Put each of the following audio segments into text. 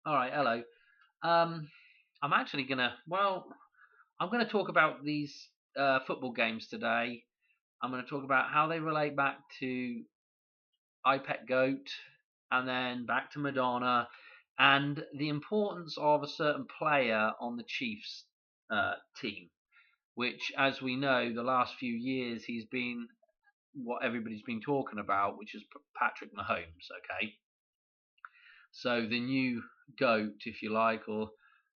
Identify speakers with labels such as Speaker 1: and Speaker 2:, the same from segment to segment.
Speaker 1: All right, hello. Um, I'm actually I'm gonna talk about these football games today. I'm gonna talk about how they relate back to iPet Goat, and then back to Madonna, and the importance of a certain player on the Chiefs team. Which, as we know, the last few years he's been what everybody's been talking about, which is Patrick Mahomes. Okay, so the new goat, if you like, or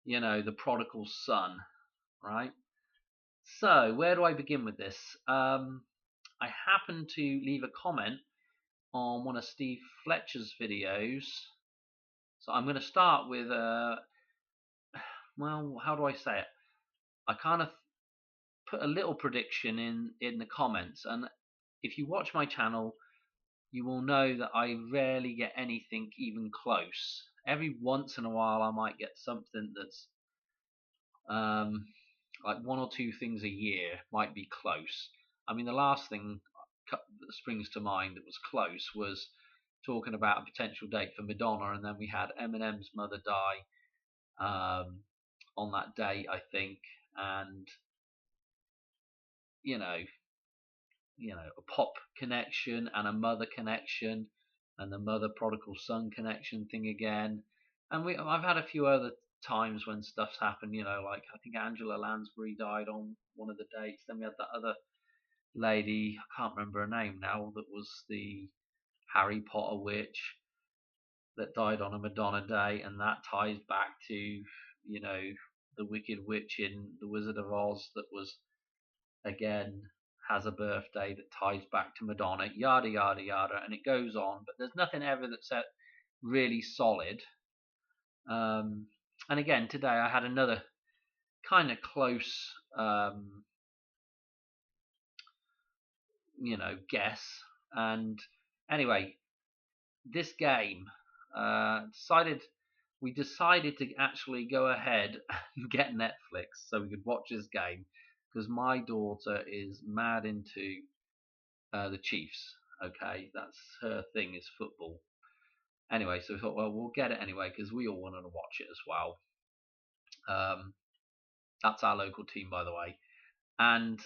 Speaker 1: the prodigal son, right? So where do I begin with this? I happened to leave a comment on one of Steve Fletcher's videos, so I'm going to start with how do I say it? I kind of put a little prediction in the comments, and if you watch my channel, you will know that I rarely get anything even close. Every once in a while, I might get something that's um, like one or two things a year might be close. I mean, the last thing that springs to mind that was close was talking about a potential date for Madonna, and then we had Eminem's mother die on that day, I think, and you know, a pop connection and a mother connection, and the mother prodigal son connection thing again. And I've had a few other times when stuff's happened, like I think Angela Lansbury died on one of the dates. Then we had that other lady, I can't remember her name now, that was the Harry Potter witch that died on a Madonna day, and that ties back to, the Wicked Witch in The Wizard of Oz that was again has a birthday that ties back to Madonna, yada yada yada, and it goes on. But there's nothing ever that's really solid. And again, today I had another kind of close, guess. And anyway, this game decided we decided to actually go ahead and get Netflix so we could watch this game because my daughter is mad into the Chiefs. Okay, that's her thing is football. Anyway, so we thought, well, we'll get it anyway because we all wanted to watch it as well. Um, that's our local team, by the way. And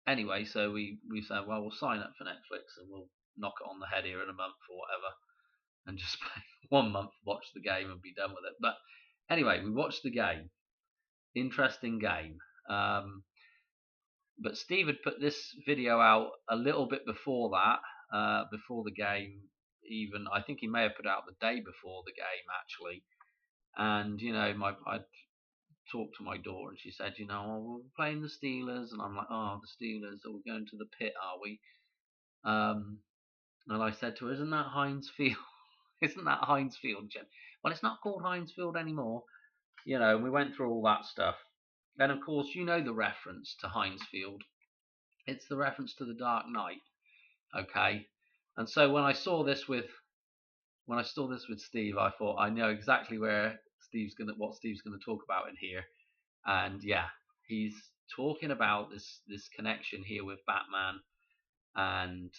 Speaker 1: anyway, so we said, well, we'll sign up for Netflix and we'll knock it on the head here in a month or whatever, and just play 1 month, watch the game, and be done with it. But anyway, we watched the game. Interesting game. But Steve had put this video out a little bit before that, before the game. Even I think he may have put it out the day before the game actually. And I talked to my daughter, and she said, we're playing the Steelers, and I'm like, oh, the Steelers, are we going to the pit? Are we? And I said to her, isn't that Heinz Field? Isn't that Heinz Field, Jen? Well, it's not called Heinz Field anymore. We went through all that stuff. And of course, the reference to Heinz Field. It's the reference to the Dark Knight. Okay. And so when I saw this with Steve, I thought I know exactly what Steve's gonna talk about in here. And yeah, he's talking about this connection here with Batman and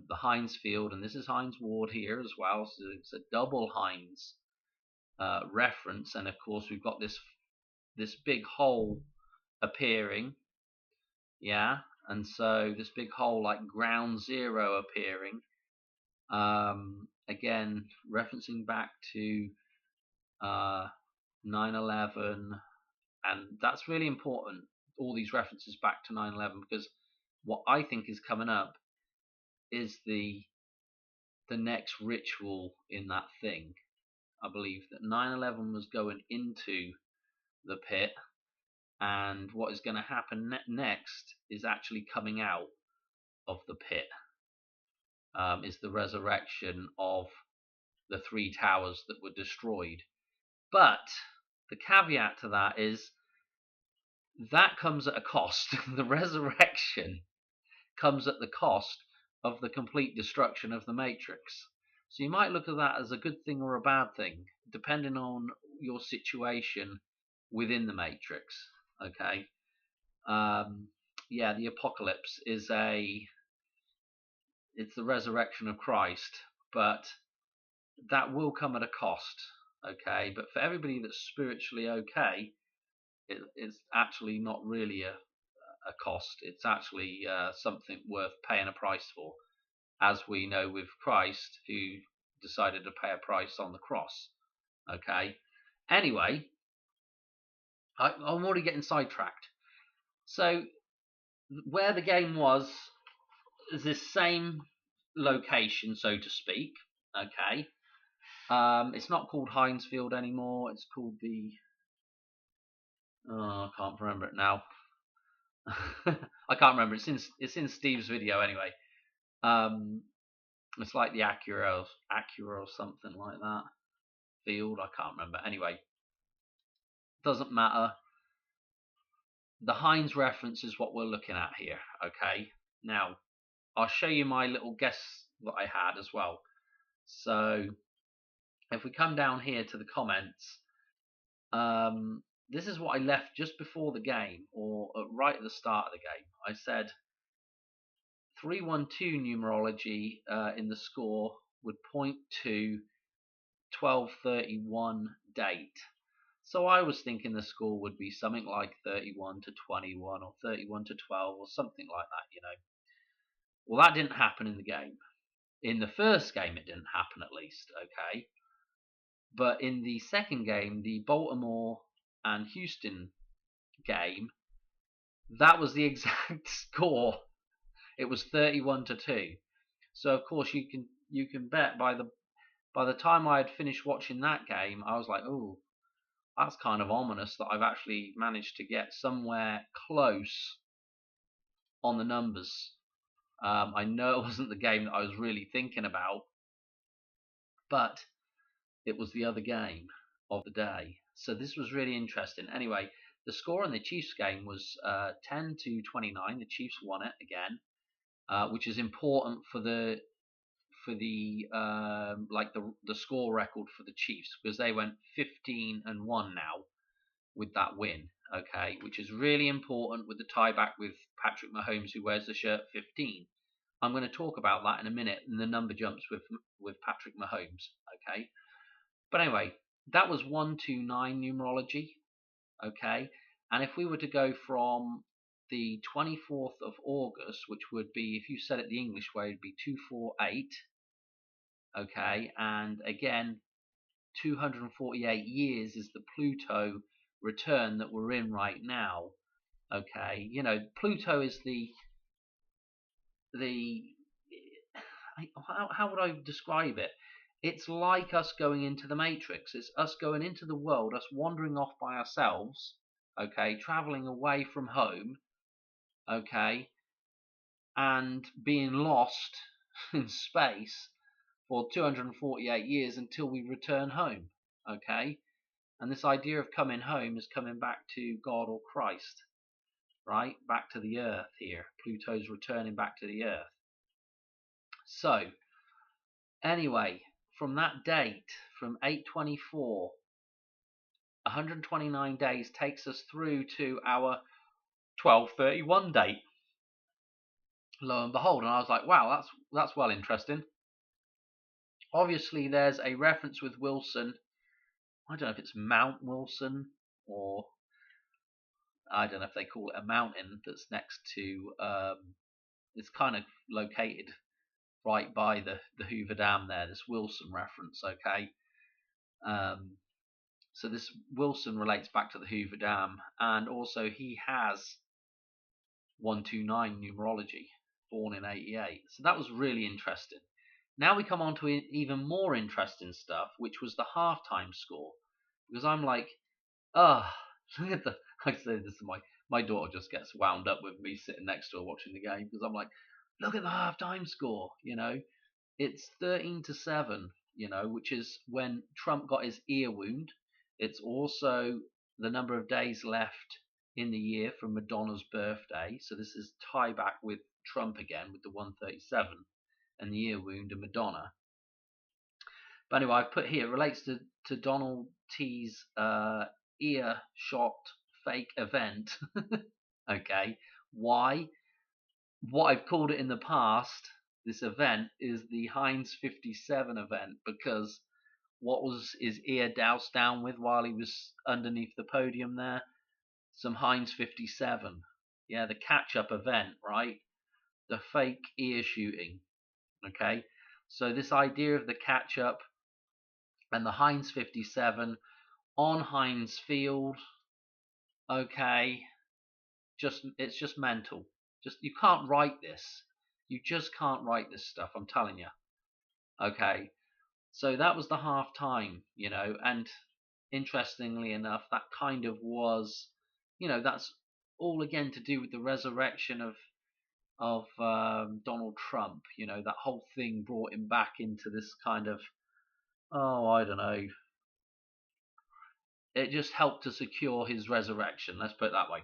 Speaker 1: the Heinz Field, and this is Heinz Ward here as well. So it's a double Heinz reference, and of course we've got this big hole appearing, yeah, and so this big hole like Ground Zero appearing, again referencing back to 9/11, and that's really important. All these references back to 9/11 because what I think is coming up is the next ritual in that thing. I believe that 9/11 was going into the pit, and what is going to happen next is actually coming out of the pit. Is the resurrection of the three towers that were destroyed. But the caveat to that is that comes at a cost. The resurrection comes at the cost of the complete destruction of the Matrix. So you might look at that as a good thing or a bad thing, depending on your situation within the Matrix. Okay. Yeah, the apocalypse it's the resurrection of Christ, but that will come at a cost. Okay, but for everybody that's spiritually okay, it's actually not really a cost. It's actually something worth paying a price for, as we know with Christ, who decided to pay a price on the cross. Okay. Anyway, I'm already getting sidetracked. So where the game was is this same location, so to speak. Okay. It's not called Hinesfield anymore. It's called the. Oh, I can't remember it now. I can't remember. It's in Steve's video anyway. It's like the Acura or something like that. Field, I can't remember. Anyway, doesn't matter. The Heinz reference is what we're looking at here. Okay. Now, I'll show you my little guess that I had as well. So, if we come down here to the comments, this is what I left just before the game, or right at the start of the game. I said 312 numerology in the score would point to 1231 date. So I was thinking the score would be something like 31 to 21 or 31 to 12 or something like that. Well, that didn't happen in the game. In the first game, it didn't happen, at least, okay? But in the second game, the Baltimore and Houston game, that was the exact score. It was 31 to 2. So of course you can bet by the time I had finished watching that game, I was like, oh, that's kind of ominous that I've actually managed to get somewhere close on the numbers. I know it wasn't the game that I was really thinking about, but it was the other game of the day. So this was really interesting. Anyway, the score in the Chiefs game was 10 to 29. The Chiefs won it again, which is important for the the score record for the Chiefs, because they went 15-1 now with that win. Okay, which is really important with the tie back with Patrick Mahomes, who wears the shirt 15. I'm going to talk about that in a minute, and the number jumps with Patrick Mahomes. Okay, but anyway, that was 129 numerology. Okay, and if we were to go from the 24th of August, which would be, if you said it the English way, it'd be 248. Okay, and again, 248 years is the Pluto return that we're in right now. Okay, Pluto is the how would I describe it? It's like us going into the Matrix. It's us going into the world, us wandering off by ourselves, okay, traveling away from home, okay, and being lost in space for 248 years until we return home, okay? And this idea of coming home is coming back to God or Christ, right? Back to the earth here. Pluto's returning back to the earth. So, anyway, from that date, from 8/24, 129 days takes us through to our 12/31 date. Lo and behold, and I was like, wow, that's well interesting. Obviously, there's a reference with Wilson. I don't know if it's Mount Wilson, or I don't know if they call it a mountain that's next to. It's kind of located right by the Hoover Dam there. This Wilson reference, okay. So this Wilson relates back to the Hoover Dam, and also he has 129 numerology, born in 88. So that was really interesting. Now we come on to even more interesting stuff, which was the halftime score, because I'm like, look at the. I say this to my daughter, just gets wound up with me sitting next to her watching the game, because I'm like, look at the halftime score. It's 13-7. Which is when Trump got his ear wound. It's also the number of days left in the year from Madonna's birthday. So this is tie back with Trump again, with the 137 and the ear wound and Madonna. But anyway, I've put here, it relates to Donald T's ear shot fake event. Okay, why? What I've called it in the past this event is the Heinz 57 event, because what was his ear doused down with while he was underneath the podium there? Some Heinz 57. Yeah, the catch-up event, right? The fake ear shooting. Okay, so this idea of the catch-up and the Heinz 57 on Heinz Field, okay, it's just mental. Just, you can't write this. You just can't write this stuff, I'm telling you. Okay, so that was the half time, and interestingly enough, that kind of was, that's all again to do with the resurrection of Donald Trump. That whole thing brought him back into this kind of, oh, I don't know. It just helped to secure his resurrection. Let's put it that way.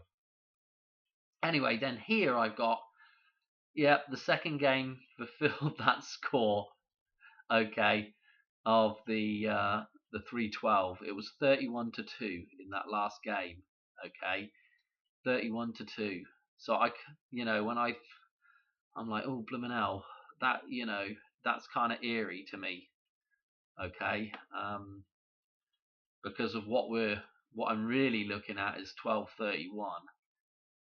Speaker 1: Anyway, then here I've got, the second game fulfilled that score. Okay, of the 312. It was 31-2 in that last game. Okay, 31-2. So when I'm like, oh, blimmin' hell, that that's kind of eerie to me. Okay, because of what I'm really looking at is 12-31,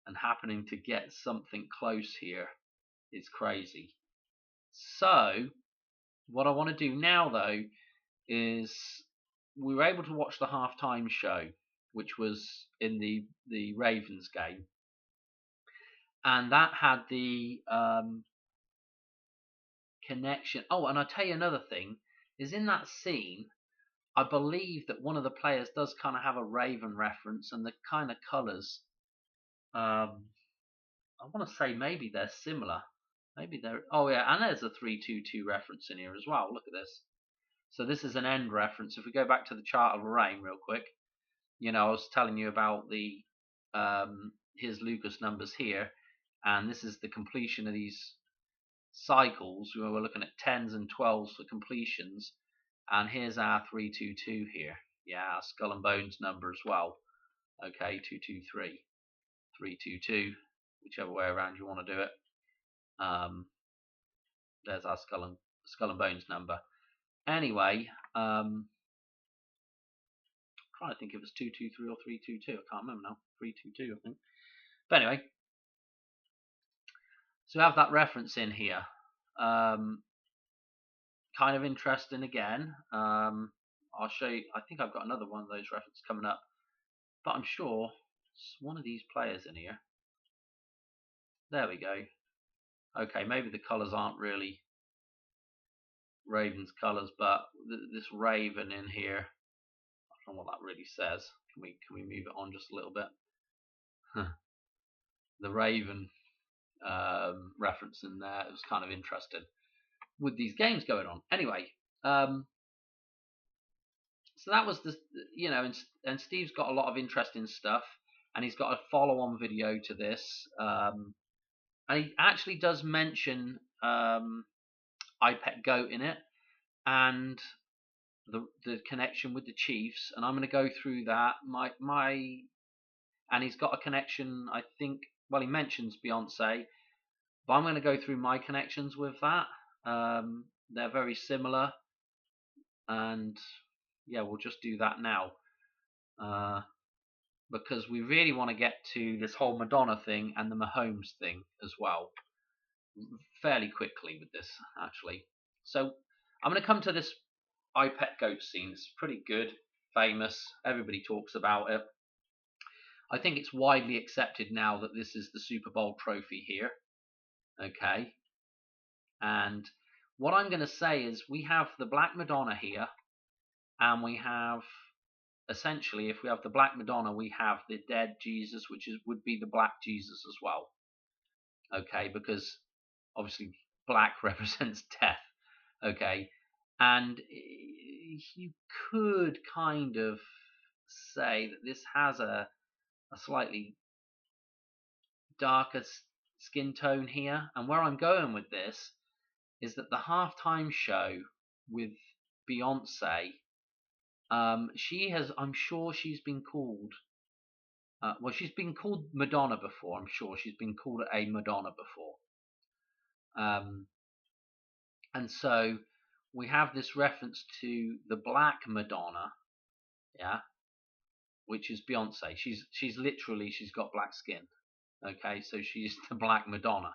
Speaker 1: and happening to get something close here is crazy. So what I want to do now, though, is we were able to watch the halftime show, which was in the Ravens game, and that had the connection. Oh, and I'll tell you another thing, is in that scene, I believe that one of the players does kind of have a Raven reference, and the kind of colours, I want to say maybe they're similar. Maybe they're, oh yeah, and there's a 3-2-2 reference in here as well. Look at this. So this is an end reference. If we go back to the chart of rain real quick, I was telling you about the his Lucas numbers here, and this is the completion of these cycles. We're looking at 10s and 12s for completions, and here's our 3-2-2 here. Yeah, skull and bones number as well. Okay, 2-2-3, 3-2-2, whichever way around you want to do it. There's our skull and bones number. Anyway, trying to think if it was 2-2-3 or 3-2-2. I can't remember now. 3-2-2, I think. But anyway, so we have that reference in here. Kind of interesting again. I'll show you. I think I've got another one of those references coming up, but I'm sure it's one of these players in here. There we go. Okay, maybe the colours aren't really Raven's colours, but this Raven in here, I don't know what that really says. Can we move it on just a little bit? The Raven reference in there, it was kind of interesting with these games going on. Anyway, so that was the, and Steve's got a lot of interesting stuff, and he's got a follow-on video to this, and he actually does mention iPet Goat in it, and the connection with the Chiefs, and I'm going to go through that. And he's got a connection, I think. Well, he mentions Beyonce, but I'm going to go through my connections with that. They're very similar, and yeah, we'll just do that now, because we really want to get to this whole Madonna thing and the Mahomes thing as well fairly quickly with this, actually. So I'm going to come to this iPet Goat scene. It's pretty good, famous, everybody talks about it. I think it's widely accepted now that this is the Super Bowl trophy here. Okay, and what I'm going to say is we have the Black Madonna here, and we have, essentially, if we have the Black Madonna, we have the dead Jesus, which would be the Black Jesus as well. Okay, because obviously black represents death. Okay, and you could kind of say that this has a slightly darker skin tone here, and where I'm going with this is that the halftime show with Beyonce, she has, I'm sure she's been called, well, she's been called Madonna before. I'm sure she's been called a Madonna before. And so we have this reference to the Black Madonna, yeah, which is Beyonce. She's literally, she's got black skin. Okay, so she's the Black Madonna.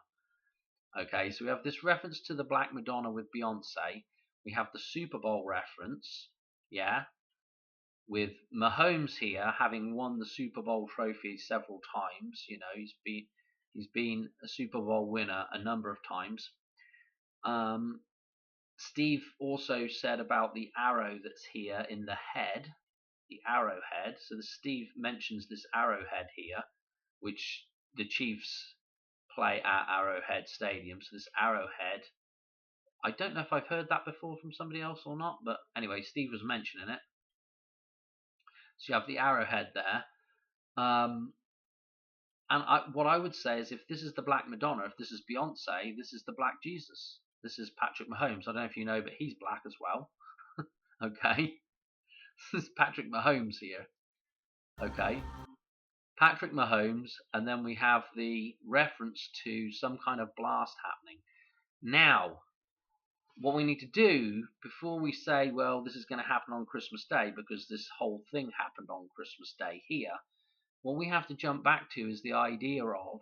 Speaker 1: Okay, so we have this reference to the Black Madonna with Beyonce. We have the Super Bowl reference, yeah, with Mahomes here having won the Super Bowl trophy several times. You know, he's been a Super Bowl winner a number of times. Steve also said about the arrow that's here in the head, the arrowhead. So Steve mentions this arrowhead here, which the Chiefs play at Arrowhead Stadium. So this arrowhead, I don't know if I've heard that before from somebody else or not, but anyway, Steve was mentioning it. So you have the arrowhead there. What I would say is, if this is the Black Madonna, if this is Beyonce, this is the Black Jesus. This is Patrick Mahomes. I don't know if you know, but he's black as well. Okay. This is Patrick Mahomes here. Okay. Patrick Mahomes, and then we have the reference to some kind of blast happening. Now, what we need to do before we say, well, this is going to happen on Christmas Day, because this whole thing happened on Christmas Day here, what we have to jump back to is the idea of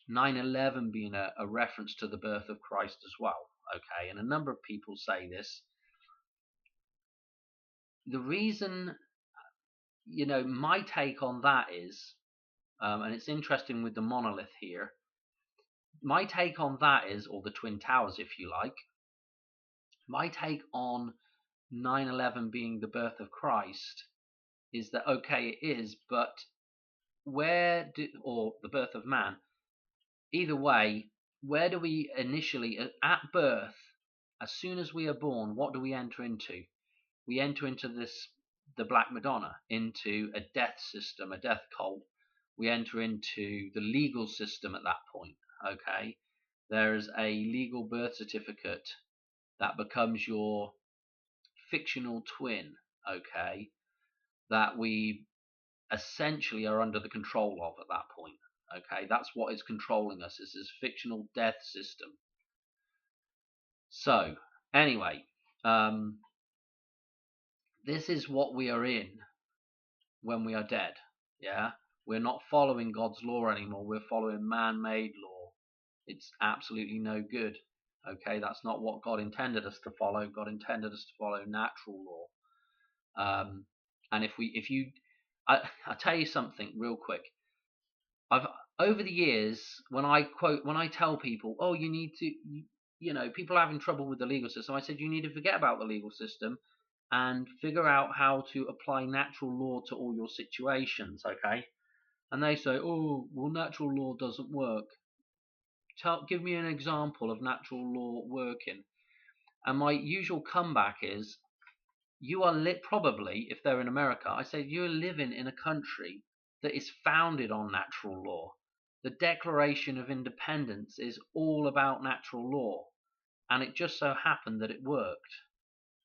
Speaker 1: 9/11 being a reference to the birth of Christ as well. Okay, and a number of people say this. The reason, you know, my take on that is, and it's interesting with the monolith here, my take on that is, or the Twin Towers if you like, my take on 9/11 being the birth of Christ is that, okay, it is, but or the birth of man, either way, where do we initially, at birth, as soon as we are born, what do we enter into? We enter into the Black Madonna, into a death system, a death cult. We enter into the legal system at that point. Okay, there's a legal birth certificate that becomes your fictional twin. Okay, that we essentially are under the control of at that point. Okay, that's what is controlling us, is this fictional death system. So anyway, this is what we are in when we are dead. Yeah, we're not following God's law anymore. We're following man-made law. It's absolutely no good. Okay, that's not what God intended us to follow. God intended us to follow natural law. And I'll tell you something real quick. I've over the years, when I tell people, oh, you need to, you know, people are having trouble with the legal system, I said you need to forget about the legal system and figure out how to apply natural law to all your situations. Okay, and they say, oh, well, natural law doesn't work. Give me an example of natural law working. And my usual comeback is, you are probably, if they're in America, I say you're living in a country that is founded on natural law. The Declaration of Independence is all about natural law, and it just so happened that it worked,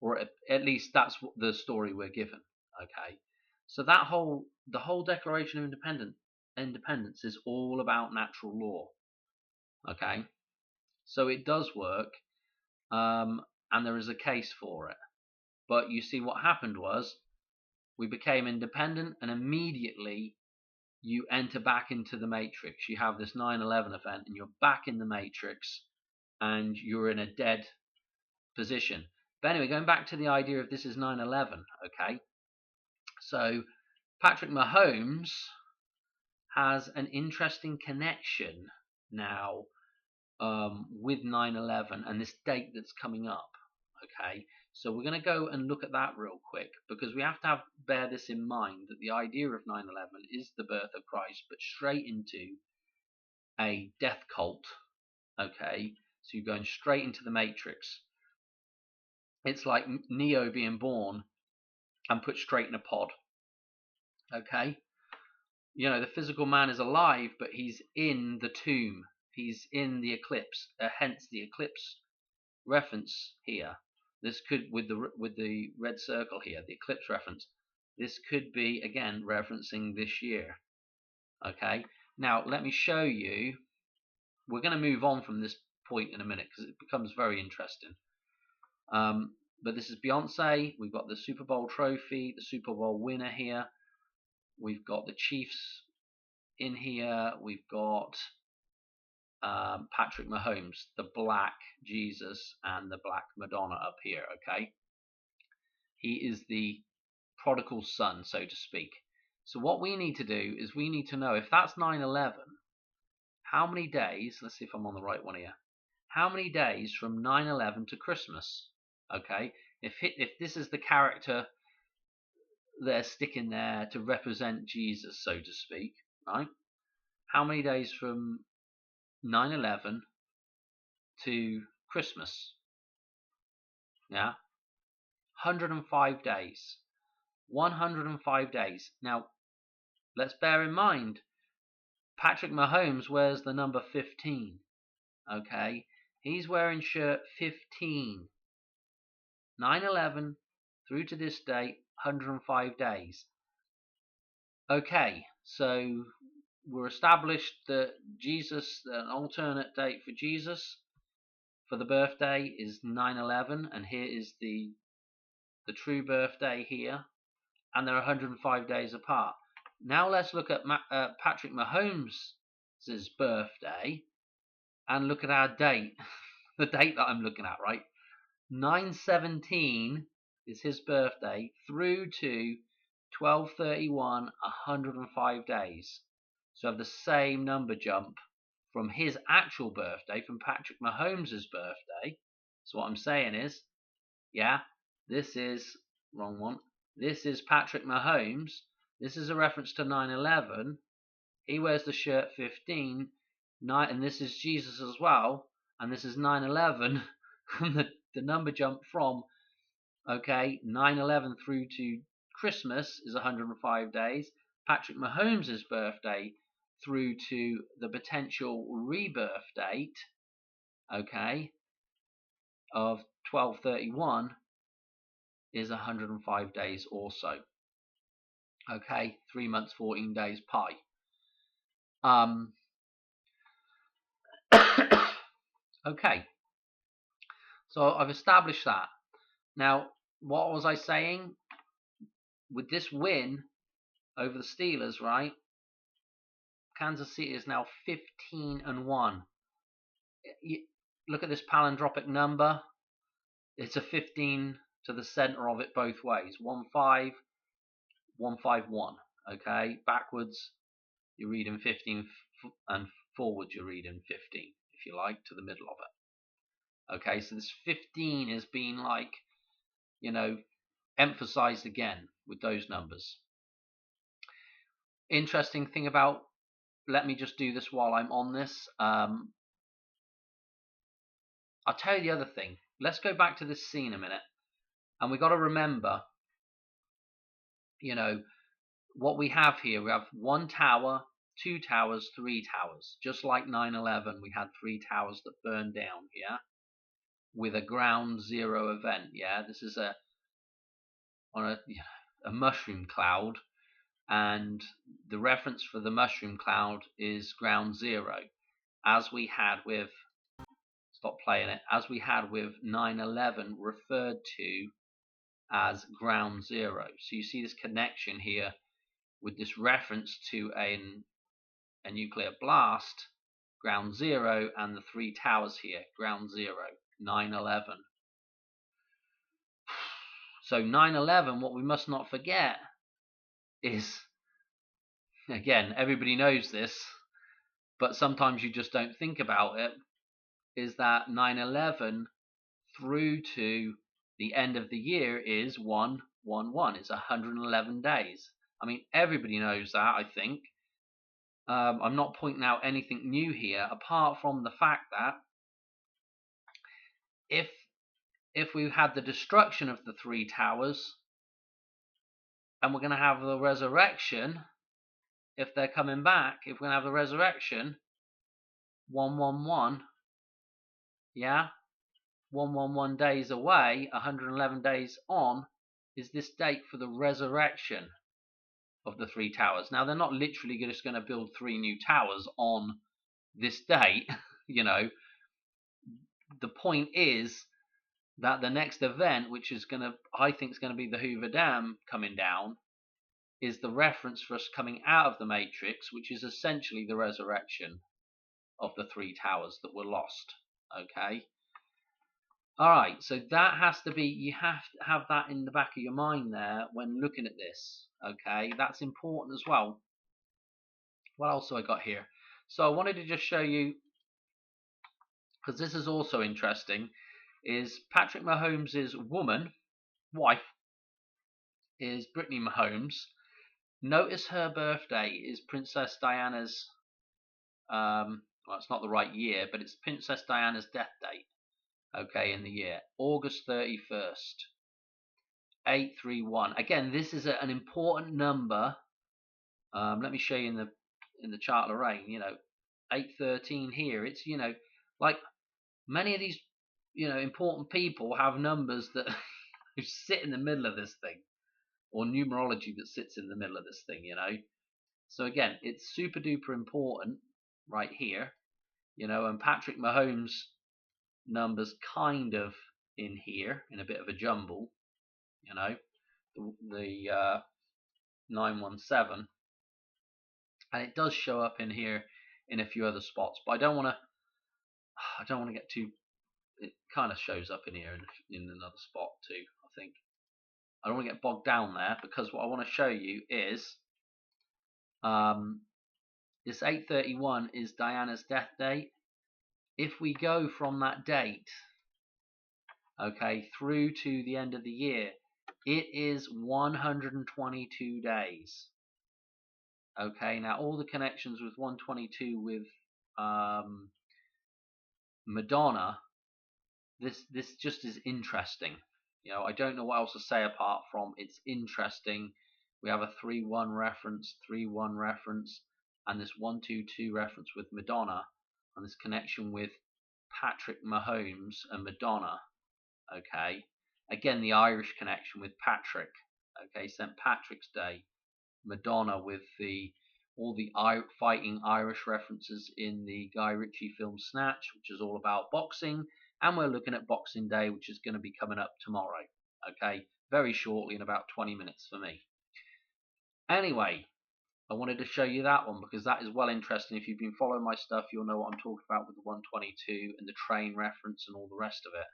Speaker 1: or at least that's the story we're given. Okay, so the whole Declaration of Independence is all about natural law. Okay, so it does work, and there is a case for it. But you see, what happened was, we became independent, and immediately you enter back into the matrix. You have this 9/11 event, and you're back in the matrix, and you're in a dead position. But anyway, going back to the idea of this is 9/11, okay? So Patrick Mahomes has an interesting connection now with 9/11 and this date that's coming up. Okay, so we're going to go and look at that real quick, because we have to bear this in mind, that the idea of 9/11 is the birth of Christ, but straight into a death cult. Okay, so you're going straight into the matrix. It's like Neo being born and put straight in a pod. Okay, you know, the physical man is alive, but he's in the tomb. He's in the eclipse, hence the eclipse reference here. This could, with the red circle here, the eclipse reference, this could be again referencing this year. Okay, now let me show you. We're going to move on from this point in a minute because it becomes very interesting. But this is Beyonce. We've got the Super Bowl trophy, the Super Bowl winner here. We've got the Chiefs in here. We've got Patrick Mahomes, the black Jesus and the black Madonna up here, okay? He is the prodigal son, so to speak. So what we need to do is we need to know if that's 9/11, how many days, let's see if I'm on the right one here, how many days from 9/11 to Christmas, okay? If this is the character they're sticking there to represent Jesus, so to speak, right? How many days from 9/11 to Christmas? Yeah, 105 days. 105 days. Now, let's bear in mind, Patrick Mahomes wears the number 15. Okay, he's wearing shirt 15. 9/11 through to this date, 105 days. Okay, so we're established that Jesus, an alternate date for Jesus for the birthday is 9/11, and here is the true birthday here, and they're 105 days apart. Now let's look at Patrick Mahomes' birthday and look at our date, the date that I'm looking at, right? 9/17 is his birthday through to 12/31, 105 days. So have the same number jump from his actual birthday, from Patrick Mahomes' birthday. So what I'm saying is, yeah, this is, wrong one, this is Patrick Mahomes. This is a reference to 9/11. He wears the shirt 15, and this is Jesus as well, and this is 9/11, and the number jump from, okay, 9/11 through to Christmas is 105 days. Patrick Mahomes' birthday through to the potential rebirth date, okay, of 12/31 is 105 days also. Okay, 3 months, 14 days pi. Okay, so I've established that. Now, what was I saying? With this win over the Steelers, right? Kansas City is now 15-1. Look at this palindromic number. It's a 15 to the center of it both ways. 1-5, 1-5-1. Okay, backwards you're reading 15, and forwards you're reading 15, if you like, to the middle of it. Okay, so this 15 is being, like, you know, emphasized again with those numbers. Interesting thing about, let me just do this while I'm on this. I'll tell you the other thing. Let's go back to this scene a minute. And we've got to remember, you know, what we have here. We have 1 tower, 2 towers, 3 towers. Just like 9/11, we had 3 towers that burned down, yeah? With a ground zero event, yeah? This is on a mushroom cloud, and the reference for the mushroom cloud is ground zero, as we had with, stop playing it, as we had with 9/11 referred to as ground zero. So you see this connection here with this reference to a nuclear blast, ground zero, and the 3 towers here, ground zero, 9/11. So 9/11, what we must not forget is, again, everybody knows this, but sometimes you just don't think about it, is that 9/11 through to the end of the year is 1-1-1. It's 111 days. I mean, everybody knows that, I think. I'm not pointing out anything new here, apart from the fact that if we had the destruction of the 3 towers, and we're going to have the resurrection, if they're coming back, if we're going to have the resurrection, 1-1-1, yeah, 1-1-1 days away, 111 days on, is this date for the resurrection of the 3 towers. Now, they're not literally just going to build 3 new towers on this date, you know, the point is that the next event, which is I think is gonna be the Hoover Dam coming down, is the reference for us coming out of the Matrix, which is essentially the resurrection of the three towers that were lost. Okay. All right. So that has to be. You have to have that in the back of your mind there when looking at this. Okay. That's important as well. What else have I got here? So I wanted to just show you, because this is also interesting, is Patrick Mahomes' wife is Brittany Mahomes. Notice her birthday is Princess Diana's, well, it's not the right year, but it's Princess Diana's death date, okay, in the year. August 31st, 831. Again, this is an important number. Let me show you in the chart of Lorraine, 813 here. It's, like many of these, important people have numbers that sit in the middle of this thing, or numerology that sits in the middle of this thing, So again, it's super duper important right here, and Patrick Mahomes' numbers kind of in here in a bit of a jumble, the 917, and it does show up in here in a few other spots, but I don't want to get too. It kind of shows up in here in another spot too. I think I don't want to get bogged down there, because what I want to show you is this 831 is Diana's death date. If we go from that date, okay, through to the end of the year, it is 122 days. Okay, now all the connections with 122 with Madonna, this just is interesting. I don't know what else to say apart from it's interesting. We have a 3-1 reference, 3-1 reference, and this 122 reference with Madonna, and this connection with Patrick Mahomes and Madonna. Okay, again the Irish connection with Patrick. Okay, St. Patrick's Day. Madonna with all the fighting Irish references in the Guy Ritchie film Snatch, which is all about boxing, and we're looking at Boxing Day, which is going to be coming up tomorrow. Okay, very shortly, in about 20 minutes for me. Anyway, I wanted to show you that one because that is well interesting. If you've been following my stuff, you'll know what I'm talking about with the 122 and the train reference and all the rest of it.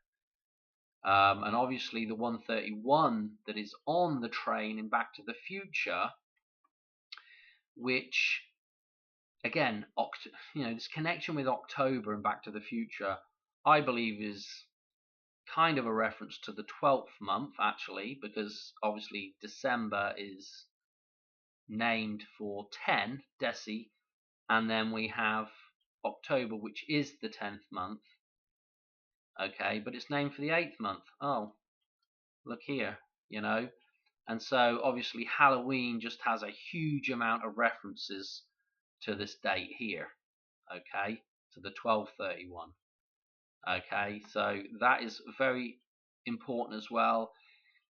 Speaker 1: And obviously the 131 that is on the train in Back to the Future, which again, this connection with October and Back to the Future, I believe is kind of a reference to the 12th month, actually, because obviously December is named for 10, Deci, and then we have October, which is the 10th month, okay, but it's named for the 8th month. Oh, look here, and so obviously Halloween just has a huge amount of references to this date here, okay, to the 1231. Okay, so that is very important as well.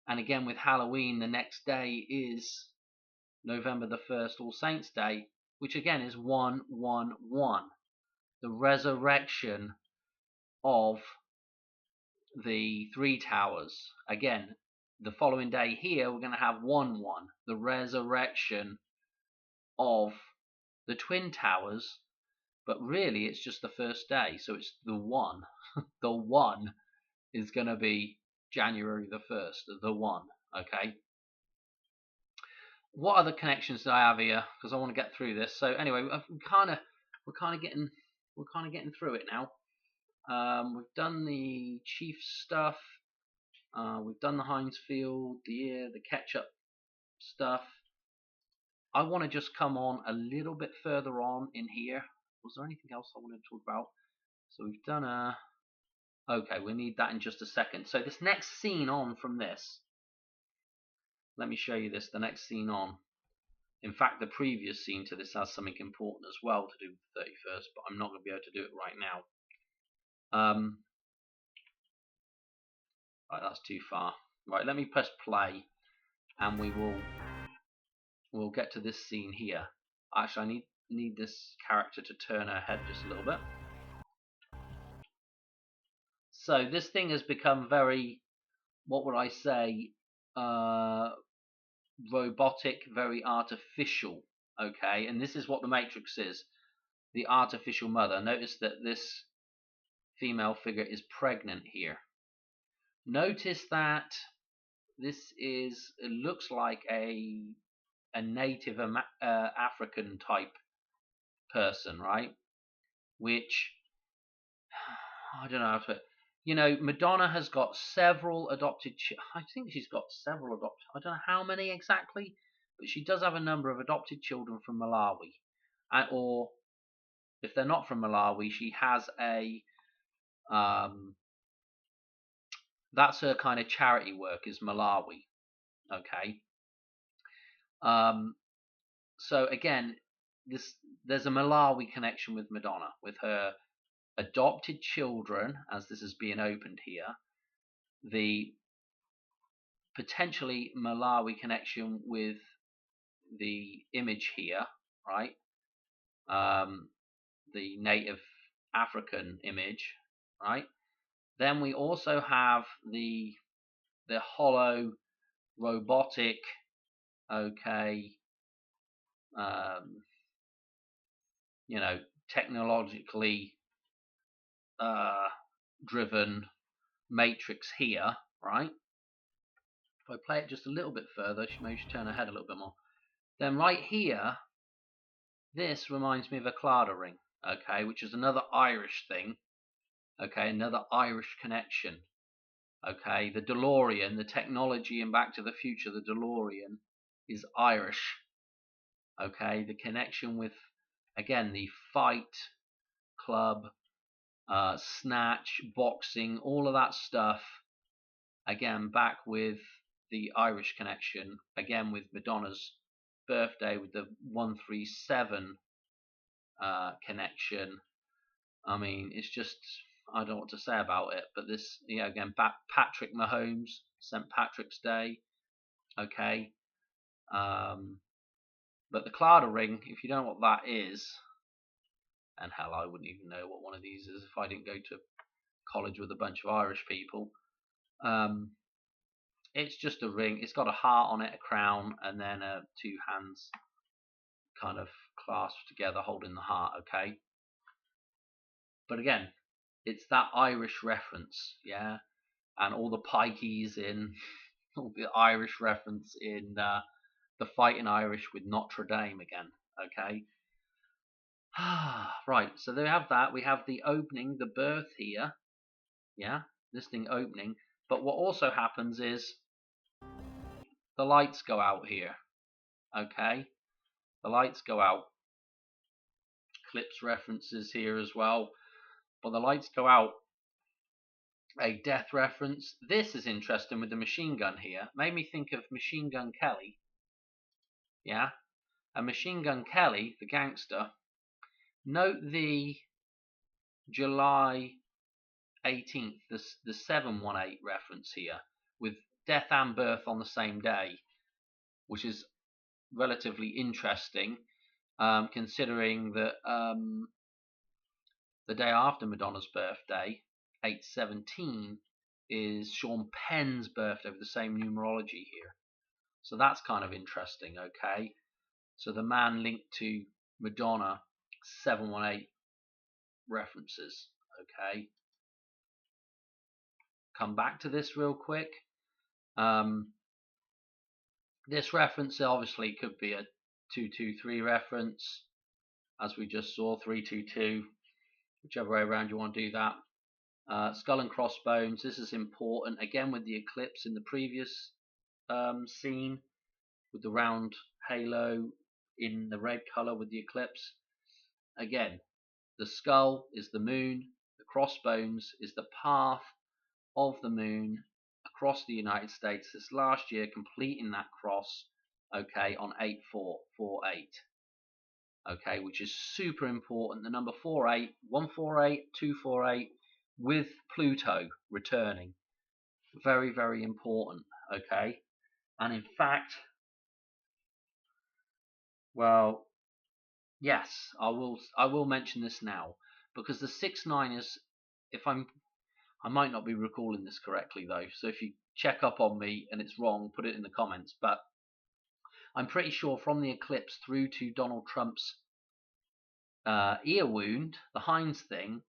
Speaker 1: And again, with Halloween, the next day is November the 1st, All Saints Day, which again is 111, the resurrection of the three towers. Again, the following day here, we're going to have 1-1, the resurrection of the twin towers. But really, it's just the first day, so it's the one. The one is going to be January the 1st, the one, okay? What other connections do I have here? Because I want to get through this. So anyway, we're kind of getting through it now. We've done the Chiefs stuff. We've done the Heinz Field, the ketchup stuff. I want to just come on a little bit further on in here. Was there anything else I wanted to talk about? So we've done okay, we need that in just a second. So this next scene on from this, let me show you this, the next scene on. In fact, the previous scene to this has something important as well to do with the 31st, but I'm not going to be able to do it right now. Right, that's too far. Right, let me press play, and we'll get to this scene here. Actually, I need this character to turn her head just a little bit. So this thing has become very, what would I say, robotic, very artificial. Okay, and this is what the Matrix is, the artificial mother. Notice that this female figure is pregnant here. Notice that this is, it looks like a native African type person, right? Which, I don't know how to. Madonna has got several adopted. I think she's got several adopted. I don't know how many exactly, but she does have a number of adopted children from Malawi, or if they're not from Malawi, she has a. That's her kind of charity work, is Malawi. Okay. So again, there's a Malawi connection with Madonna, with her adopted children, as this is being opened here, the potentially Malawi connection with the image here, right? The native African image, right? Then we also have the hollow robotic, okay, technologically driven matrix here, right? If I play it just a little bit further, maybe she turn her head a little bit more. Then right here, this reminds me of a Clara ring, okay, which is another Irish thing, okay, another Irish connection, okay. The DeLorean, the technology in Back to the Future, the DeLorean is Irish, okay. The connection with, again, the Fight Club, Snatch, boxing, all of that stuff, again, back with the Irish connection, again with Madonna's birthday, with the 137 connection. I mean, it's just, I don't know what to say about it. But this, again, Patrick Mahomes, St. Patrick's Day, okay. But the Clara ring, if you don't know what that is, and hell, I wouldn't even know what one of these is if I didn't go to college with a bunch of Irish people. It's just a ring. It's got a heart on it, a crown, and then two hands kind of clasped together holding the heart, okay? But again, it's that Irish reference, yeah? And all the pikeys in, all the Irish reference in the Fighting Irish with Notre Dame again, okay? Right, so there we have that. We have the opening, the birth here, yeah? This thing opening. But what also happens is the lights go out here, okay? The lights go out. Clips references here as well, but the lights go out. A death reference. This is interesting with the machine gun here. Made me think of Machine Gun Kelly. Yeah, and Machine Gun Kelly, the gangster. Note the July 18th, the 718 reference here, with death and birth on the same day, which is relatively interesting, considering that the day after Madonna's birthday, 8/17, is Sean Penn's birthday with the same numerology here. So that's kind of interesting, okay? So the man linked to Madonna, 718 references, okay? Come back to this real quick. This reference obviously could be a 223 reference, as we just saw, 322, whichever way around you want to do that. Skull and crossbones, this is important, again with the eclipse in the previous scene, with the round halo in the red color with the eclipse. Again, the skull is the moon, the crossbones is the path of the moon across the United States this last year, completing that cross, okay, on 8/4/48, okay, which is super important. The number 48, 148, 248, with Pluto returning, very, very important, okay. And in fact, well, yes, I will mention this now, because the 6/9 is, if I'm I might not be recalling this correctly though, so if you check up on me and it's wrong, put it in the comments. But I'm pretty sure from the eclipse through to Donald Trump's ear wound, the Heinz thing,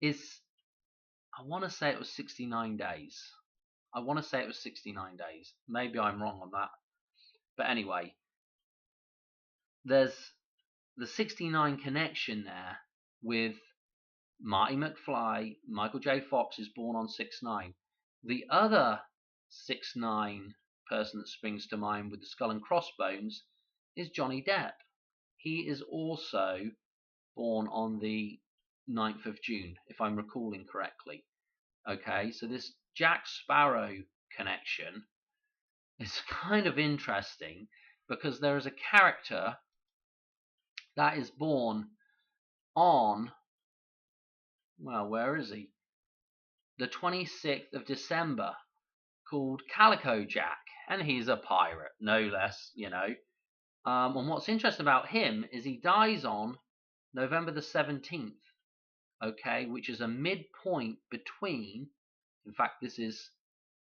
Speaker 1: is, I want to say it was 69 days. I want to say it was 69 days. Maybe I'm wrong on that. But anyway, there's the 69 connection there with Marty McFly. Michael J. Fox is born on 6/9. The other 6/9 person that springs to mind with the skull and crossbones is Johnny Depp. He is also born on the 9th of June, if I'm recalling correctly. Okay, so this Jack Sparrow connection is kind of interesting because there is a character that is born on, well, where is he? The 26th of December, called Calico Jack, and he's a pirate, no less, you know. And what's interesting about him is he dies on November the 17th, okay, which is a midpoint between, in fact, this is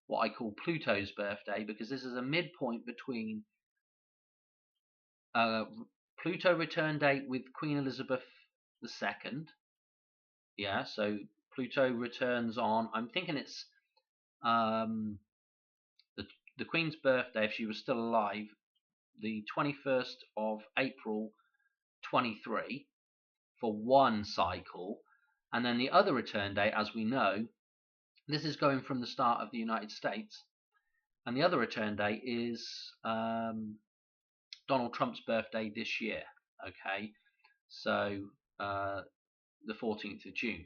Speaker 1: what I call Pluto's birthday, because this is a midpoint between Pluto return date with Queen Elizabeth II. Yeah, so Pluto returns on, I'm thinking it's the Queen's birthday, if she was still alive, the 21st of April 23 for one cycle, and then the other return date, as we know, this is going from the start of the United States, and the other return date is Donald Trump's birthday this year. Okay, so the 14th of June.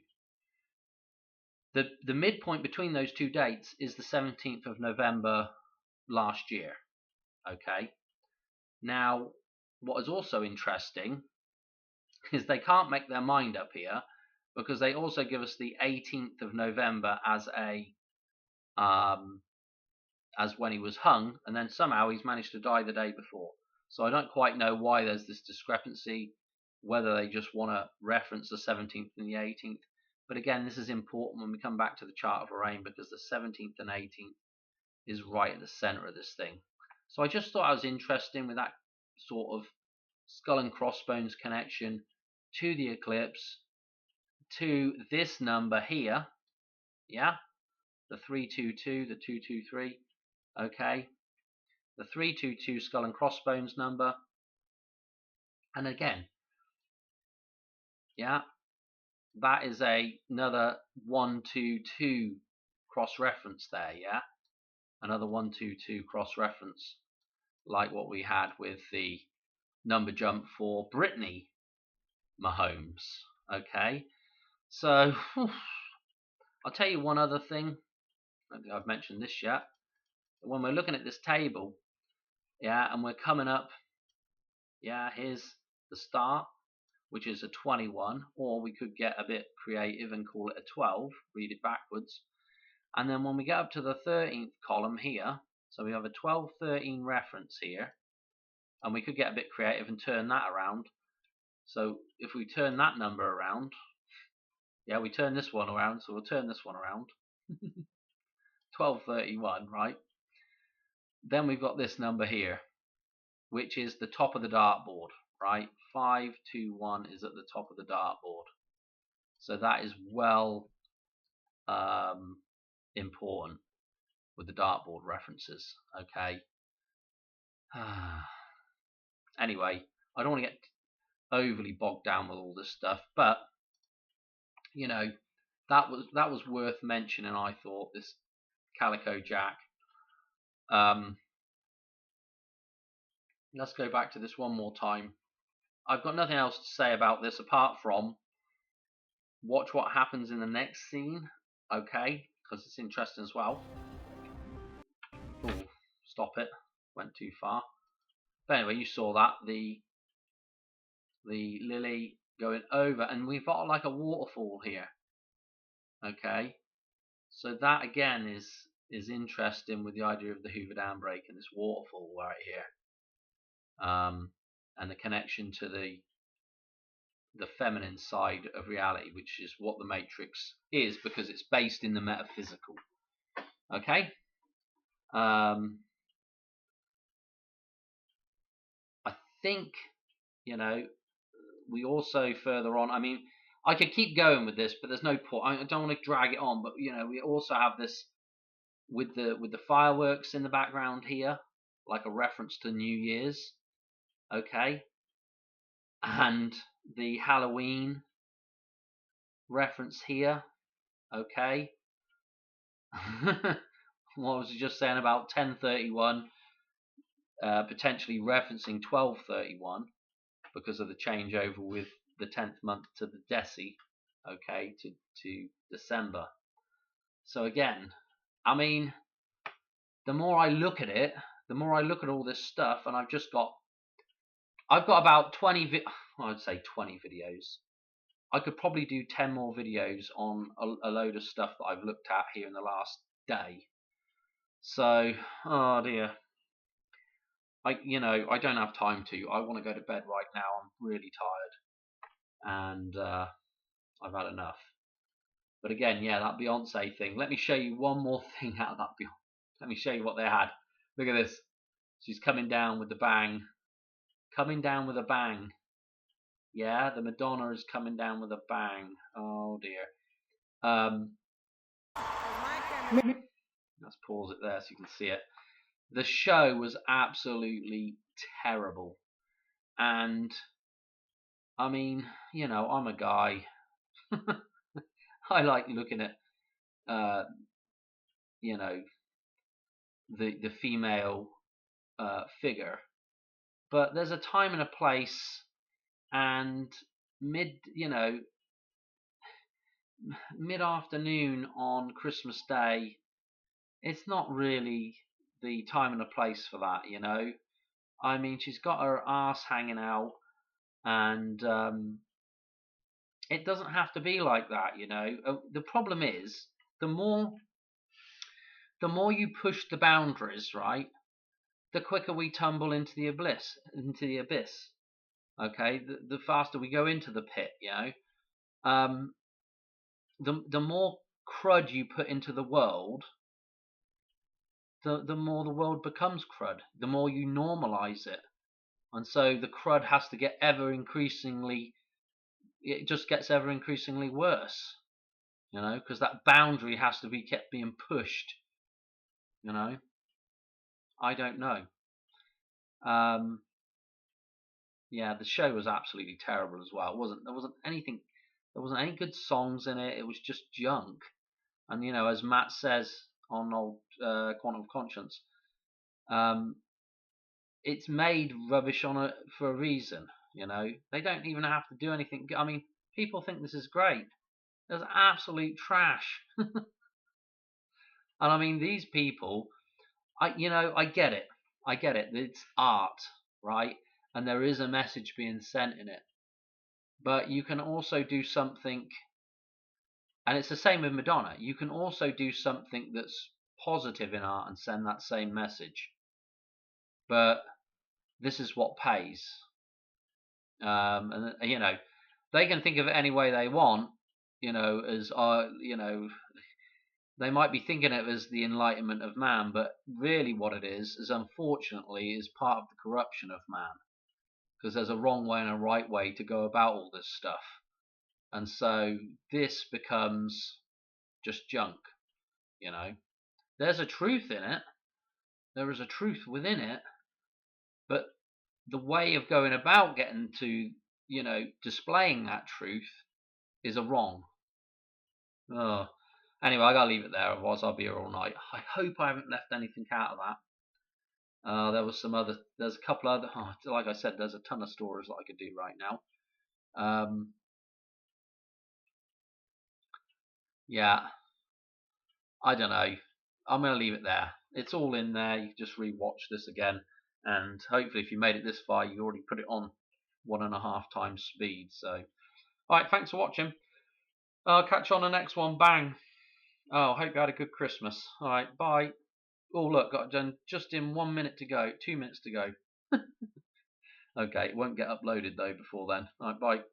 Speaker 1: The midpoint between those two dates is the 17th of November last year. Okay, now what is also interesting is they can't make their mind up here, because they also give us the 18th of November as a as when he was hung, and then somehow he's managed to die the day before. So I don't quite know why there's this discrepancy, whether they just want to reference the 17th and the 18th. But again, this is important when we come back to the chart of Lorraine, because the 17th and 18th is right at the center of this thing. So I just thought it was interesting with that sort of skull and crossbones connection to the eclipse, to this number here, yeah, the 322, the 223, okay, the 322 skull and crossbones number, and again, yeah, that is another 122 cross reference there, yeah, another 122 cross reference, like what we had with the number jump for Brittany Mahomes. Okay, so I'll tell you one other thing. I don't think I've mentioned this yet. When we're looking at this table, yeah, and we're coming up, yeah, here's the start, which is a 21, or we could get a bit creative and call it a 12, read it backwards. And then when we get up to the 13th column here, so we have a 12-13 reference here, and we could get a bit creative and turn that around. So if we turn that number around, yeah, we turn this one around, so we'll turn this one around. 1231, right? Then we've got this number here, which is the top of the dartboard, right? 521 is at the top of the dartboard. So that is well important with the dartboard references, okay? Anyway, I don't want to get overly bogged down with all this stuff, but you know, that was worth mentioning, I thought, this Calico Jack. Let's go back to this one more time. I've got nothing else to say about this apart from watch what happens in the next scene, okay? Because it's interesting as well. Ooh, stop it. Went too far. But anyway, you saw that. The lily going over, and we've got like a waterfall here. Okay? So that again is interesting with the idea of the Hoover Dam break and this waterfall right here. And the connection to the feminine side of reality, which is what the Matrix is, because it's based in the metaphysical. Okay. I think, you know, we also further on, I mean, I could keep going with this, but there's no point. I don't want to drag it on, but you know, we also have this with the fireworks in the background here, like a reference to New Year's, okay, and the Halloween reference here, okay. What was I just saying about 1031 potentially referencing 1231 because of the changeover with the 10th month to the Deci, okay, to December. So again, I mean, the more I look at it, the more I look at all this stuff, and I've got about 20 I'd say 20 videos. I could probably do 10 more videos on a load of stuff that I've looked at here in the last day. So, oh dear. I don't have time to. I want to go to bed right now. I'm really tired, and I've had enough. But again, yeah, that Beyonce thing. Let me show you one more thing out of that Beyonce. Let me show you what they had. Look at this. She's coming down with the bang. Coming down with a bang. Yeah, the Madonna is coming down with a bang. Oh dear. Let's pause it there so you can see it. The show was absolutely terrible. And I mean, you know, I'm a guy. I like looking at, you know, the female figure, but there's a time and a place, and mid-afternoon on Christmas Day, it's not really the time and the place for that, you know. I mean, she's got her ass hanging out, and it doesn't have to be like that, you know. The problem is, the more you push the boundaries, right, the quicker we tumble into the abyss. Okay, the faster we go into the pit, you know. The more crud you put into the world, the more the world becomes crud. The more you normalize it, and so the crud has to get it just gets ever increasingly worse, you know, because that boundary has to be kept being pushed, you know. I don't know. Yeah, the show was absolutely terrible as well. There wasn't any good songs in it. It was just junk. And you know, as Matt says on old Quantum of Conscience, it's made rubbish for a reason. You know, they don't even have to do anything. I mean, people think this is great. There's absolute trash. And I mean, these people, I get it. I get it. It's art, right? And there is a message being sent in it. But you can also do something, and it's the same with Madonna. You can also do something that's positive in art and send that same message. But this is what pays. And you know, they can think of it any way they want. You know, as they might be thinking of it as the enlightenment of man, but really what it is unfortunately is part of the corruption of man, because there's a wrong way and a right way to go about all this stuff, and so this becomes just junk. You know, there's a truth in it. There is a truth within it, but the way of going about getting to, you know, displaying that truth is a wrong. Oh. Anyway, I gotta leave it there, otherwise I'll be here all night. I hope I haven't left anything out of that. There's a couple other, like I said, there's a ton of stories that I could do right now. Yeah, I don't know. I'm gonna leave it there. It's all in there. You can just re-watch this again, and hopefully, if you made it this far, you already put it on 1.5 times speed. So, all right, thanks for watching. I'll catch you on the next one. Bang. Oh, hope you had a good Christmas. All right, bye. Oh, look, got it done just in 1 minute to go. 2 minutes to go. Okay, it won't get uploaded though before then. All right, bye.